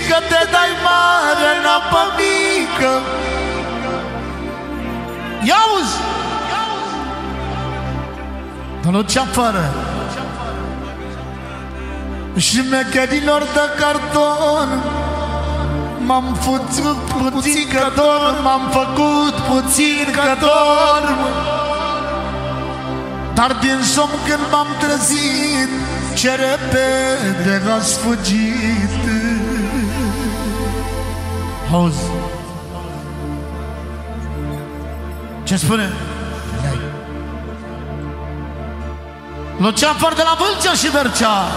că te dai mare în apă mică. Ia-uzi! Domnul Ceafără și mecherilor de carton, m-am făcut puțin că dorm, m-am făcut puțin că dorm, dar din somn când m-am trezit, ce repede ați fugit. Auzi? Ce spune? Luceafăr de la Vâlcea și Bercea.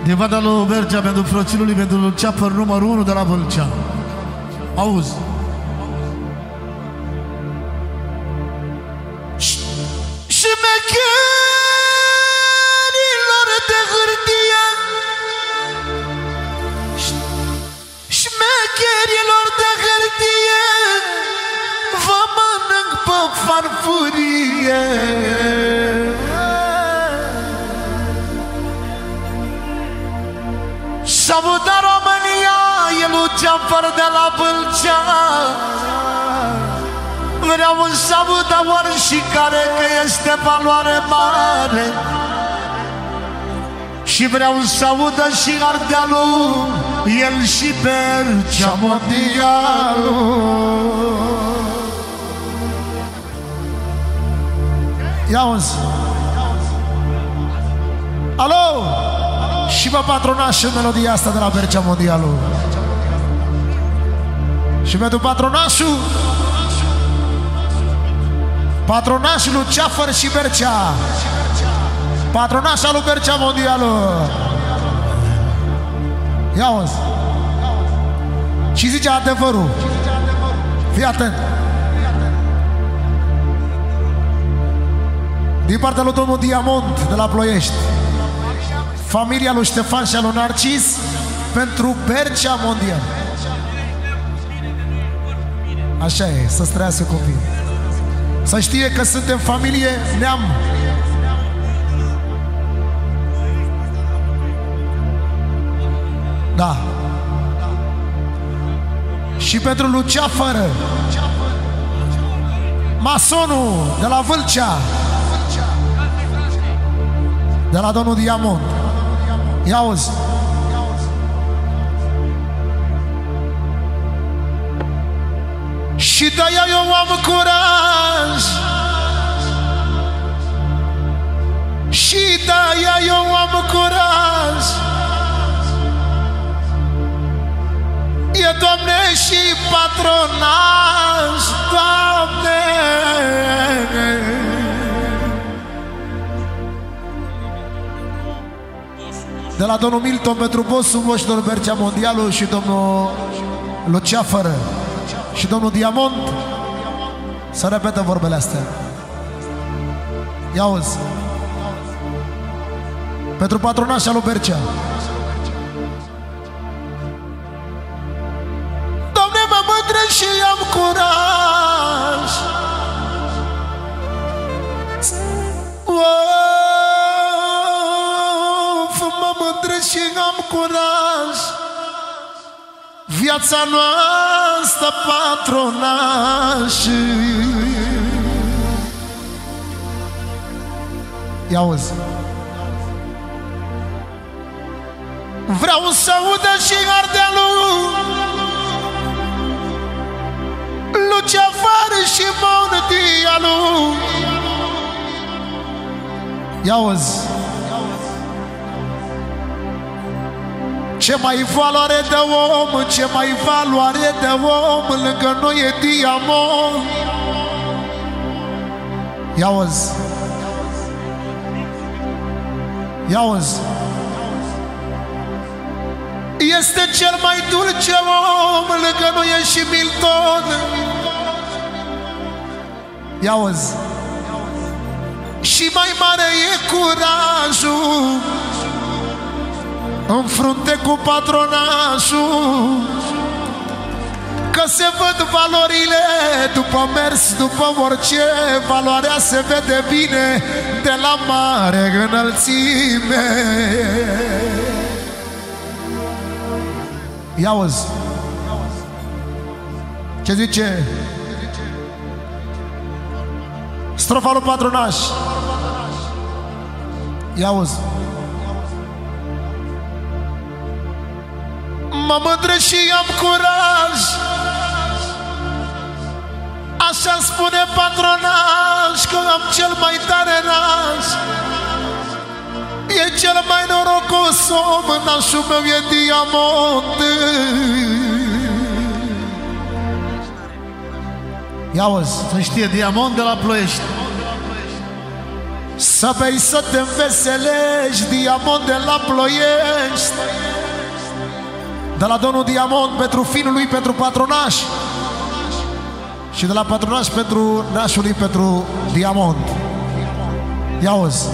Din vada lui Bercea pentru frățilul lui, pentru Luceafăr numărul 1 de la Vâlcea. Auzi? Și mecherilor de hârtie, șmecherilor de hârtie, vă mănânc pe farfurie. Salută România, e Luceafăr de la Vâlcea. Vreau să audă oricare că este valoare mare, și vreau să audă și Ardealul, el și Bercea mondialul. Ia-uzi! Alo! Și vă patronaș în melodia asta de la Bercea mondialul. Și pentru patronașul, patronașul Luceafăr și Bercea, patronașa lui Bercea mondialul. Ia-uzi! Și zice adevărul. Fii atent. Din partea lui domnul Diamond de la Ploiești, familia lui Ștefan și a lui Narcis, pentru Bercea mondial. Așa e, să-ți trăiască copii. Să știe că suntem familie, neam. Da. Și pentru Luceafăr, masonul de la Vâlcea, de la domnul Diamond. Ia-uzi! Și de-aia eu am curaj, și de-aia eu am curaj. E, Doamne, și patronaj, Doamne. De la domnul Milton pentru bossul voștilor Bercea mondialul și domnul Luceafăr și domnul Diamond, să repetă vorbele astea. Ia-uzi! Pentru patronașa lui Bercea. Doamne, mă mândră și am curaj. Mă mândră și am curaj. Viața noastră patronaș. Ia-uzi! Vreau să audă și Ardealul, Luceafăr și mondialul. Ia-uzi! Ce mai valoare de om, ce mai valoare de om, lângă noi e Diamond. Ia-uzi! Ia-uzi! Este cel mai dulce om, lângă noi e și Milton. Ia-uzi! Și mai mare e curajul în frunte cu patronașul, Că se văd valorile după mers, după orice. Valoarea se vede bine de la mare înălțime. Ia auzi ce zice strofa lui Patronaș. Ia auzi. Mă mândresc și am curaj, așa spune Patronaș, că am cel mai tare naș. E cel mai norocos om, nașul meu e Diamond. Ia auzi, să știe, Diamond de la Ploiești. Să bei să te înveselești, Diamond de la Ploiești. De la domnul Diamond pentru finul lui, pentru Patronaș. Și de la Patronaș pentru nașul lui, pentru Diamond. Ia auzi.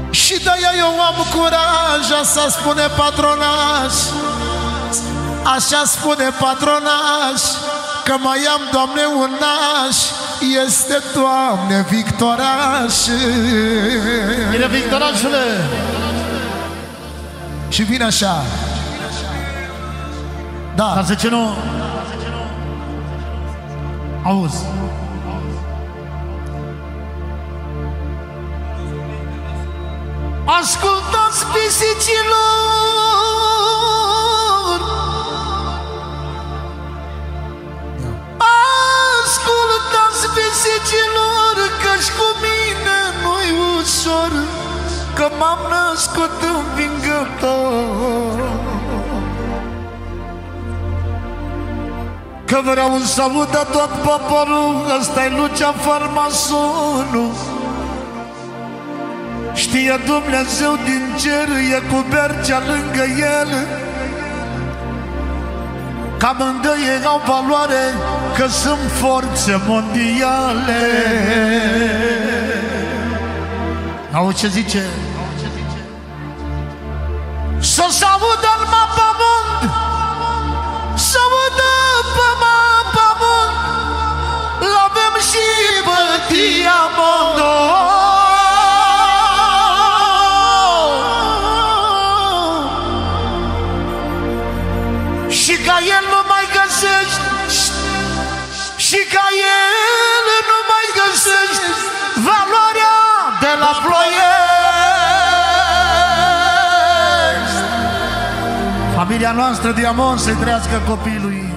Și de-aia eu am curaj, așa spune Patronaș. Așa spune Patronaș, că mai am, Doamne, un naș. Este, Doamne, Victoraș. Bine, Victorașule. Și vine așa. Da. Dar zice nu. Auzi. Ascultați pisicilor, ascultați pisicilor, că-și cu mine nu-i ușor, că m-am născut învingător. Că vreau să audă tot poporul, ăsta-i Luceafăr farmasonul. Știe Dumnezeu din cer, e cu Bercea lângă el, că amândoi au valoare, că sunt forțe mondiale. Auzi ce zice? Să-ți audă în mapamond, să audă pe mapamond, l-avem și pe Diamond. Și ca el nu mai găsești, și ca el nu mai găsești valoarea de la Ploiești. Familia noastră Diamond, să-i trăiască copiii lui.